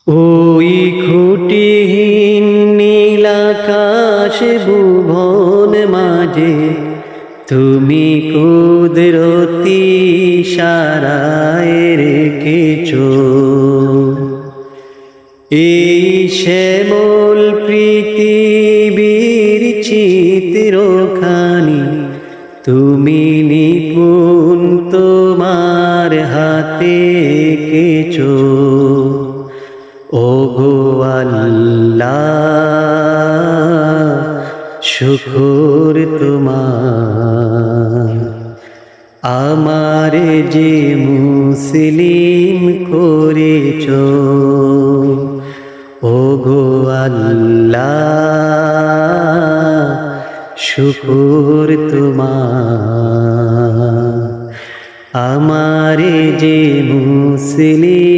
ওই খুঁটিহীন নীলাকাশ ভুবন মাঝে তুমি কুদরতি ইশারায় রেখেছ এই শ্যামল পৃথিবীর চিত্রখানি তুমি নিপুণ তোমার হাতে এঁকেছ। ওগো আল্লাহ শুকর তোমার, আমারে যে মুসলিম করেছ। ওগো আল্লাহ শুকর তোমার, আমারে যে মুসলিম